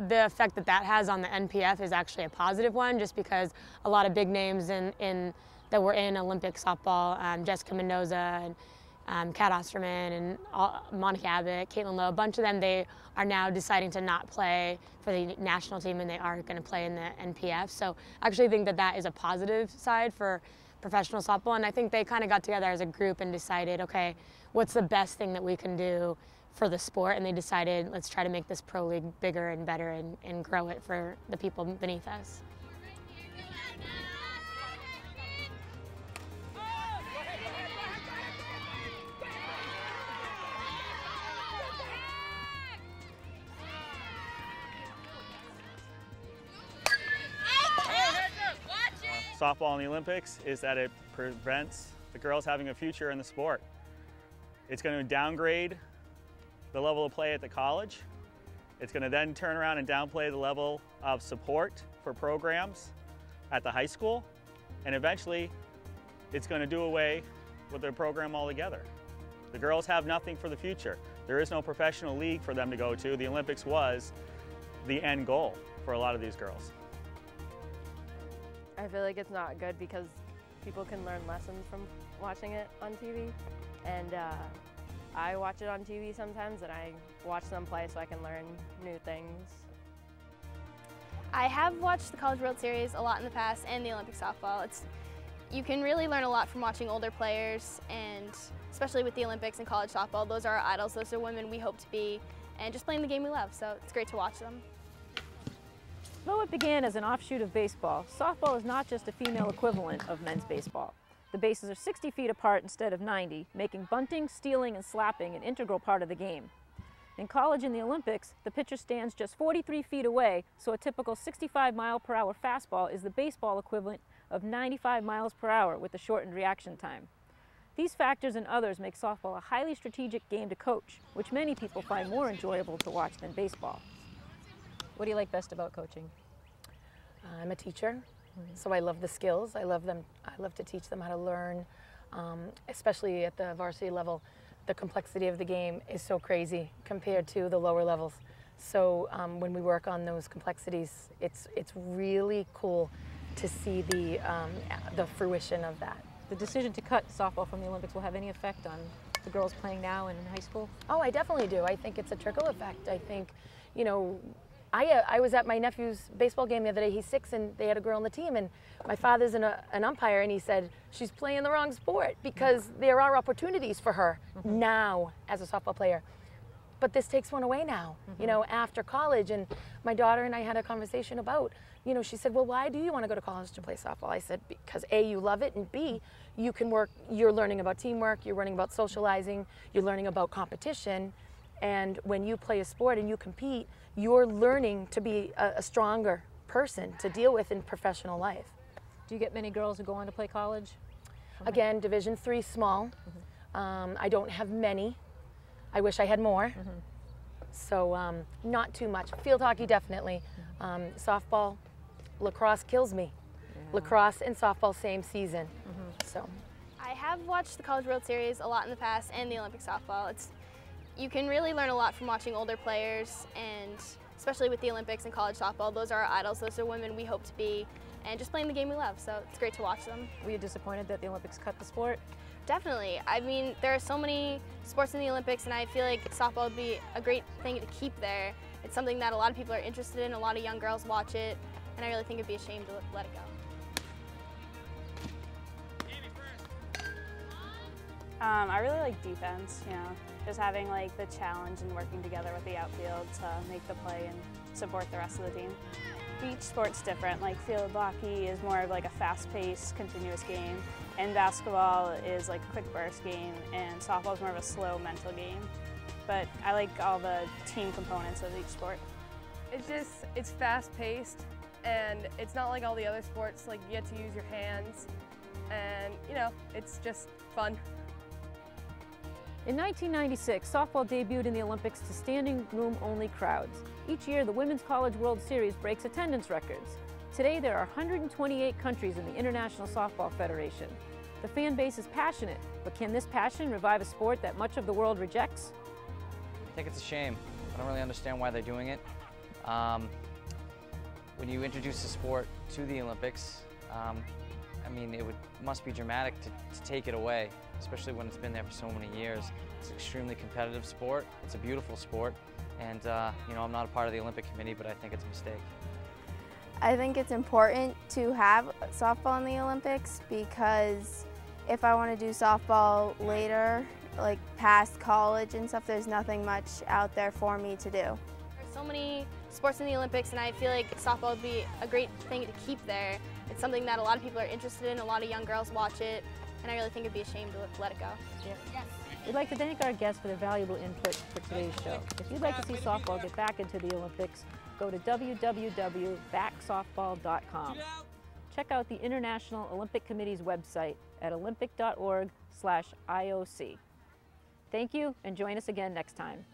the effect that has on the NPF is actually a positive one, just because a lot of big names that were in Olympic softball, Jessica Mendoza and Kat Osterman and Monica Abbott, Caitlin Lowe, a bunch of them, they are now deciding to not play for the national team, and they are going to play in the NPF. So I actually think that is a positive side for professional softball, and I think they kind of got together as a group and decided, okay, what's the best thing that we can do for the sport, and they decided, let's try to make this pro league bigger and better and grow it for the people beneath us. Softball in the Olympics is that it prevents the girls having a future in the sport. It's going to downgrade the level of play at the college. It's going to then turn around and downplay the level of support for programs at the high school, and eventually it's going to do away with their program altogether. The girls have nothing for the future. There is no professional league for them to go to. The Olympics was the end goal for a lot of these girls. I feel like it's not good because people can learn lessons from watching it on TV, and I watch it on TV sometimes, and I watch them play so I can learn new things. I have watched the College World Series a lot in the past and the Olympic softball. You can really learn a lot from watching older players, and especially with the Olympics and college softball, those are our idols, those are women we hope to be, and just playing the game we love, so it's great to watch them. Though it began as an offshoot of baseball, softball is not just a female equivalent of men's baseball. The bases are 60 feet apart instead of 90, making bunting, stealing, and slapping an integral part of the game. In college and the Olympics, the pitcher stands just 43 feet away, so a typical 65-mile-per-hour fastball is the baseball equivalent of 95 miles per hour with a shortened reaction time. These factors and others make softball a highly strategic game to coach, which many people find more enjoyable to watch than baseball. What do you like best about coaching? I'm a teacher, so I love the skills. I love to teach them how to learn, especially at the varsity level. The complexity of the game is so crazy compared to the lower levels. So when we work on those complexities, it's really cool to see the fruition of that. The decision to cut softball from the Olympics will have any effect on the girls playing now and in high school? Oh, I definitely do. I think it's a trickle effect. I think, you know, I was at my nephew's baseball game the other day. He's 6 and they had a girl on the team, and my father's an umpire, and he said she's playing the wrong sport because there are opportunities for her now as a softball player. But this takes one away now, you know, after college. And my daughter and I had a conversation about, you know, she said, well, why do you want to go to college to play softball? I said, because A, you love it, and B, you can work, you're learning about teamwork, you're learning about socializing, you're learning about competition. And when you play a sport and you compete, you're learning to be a stronger person to deal with in professional life. Do you get many girls who go on to play college? Again, Division III small. I don't have many. I wish I had more. So not too much. Field hockey, definitely. Softball, lacrosse kills me. Lacrosse and softball, same season. So I have watched the College World Series a lot in the past and the Olympic softball. You can really learn a lot from watching older players, and especially with the Olympics and college softball, those are our idols, those are women we hope to be, and just playing the game we love, so it's great to watch them. Were you disappointed that the Olympics cut the sport? Definitely. I mean, there are so many sports in the Olympics, and I feel like softball would be a great thing to keep there. It's something that a lot of people are interested in, a lot of young girls watch it, and I really think it'd be a shame to let it go. I really like defense, you know, just having like the challenge and working together with the outfield to make the play and support the rest of the team. Each sport's different, like field hockey is more of like a fast-paced, continuous game, and basketball is like a quick burst game, and softball is more of a slow mental game. But I like all the team components of each sport. It's fast-paced, and it's not like all the other sports, like you get to use your hands, and you know, it's just fun. In 1996, softball debuted in the Olympics to standing room only crowds. Each year, the Women's College World Series breaks attendance records. Today, there are 128 countries in the International Softball Federation. The fan base is passionate, but can this passion revive a sport that much of the world rejects? I think it's a shame. I don't really understand why they're doing it. When you introduce the sport to the Olympics, I mean, must be dramatic to take it away, especially when it's been there for so many years. It's an extremely competitive sport. It's a beautiful sport. And, you know, I'm not a part of the Olympic Committee, but I think it's a mistake. I think it's important to have softball in the Olympics because if I want to do softball later, like past college and stuff, there's nothing much out there for me to do. There's so many sports in the Olympics, and I feel like softball would be a great thing to keep there. It's something that a lot of people are interested in, a lot of young girls watch it, and I really think it'd be a shame to let it go. Yes. We'd like to thank our guests for their valuable input for today's show. If you'd like to see softball get back into the Olympics, go to www.backsoftball.com. Check out the International Olympic Committee's website at olympic.org/IOC. Thank you, and join us again next time.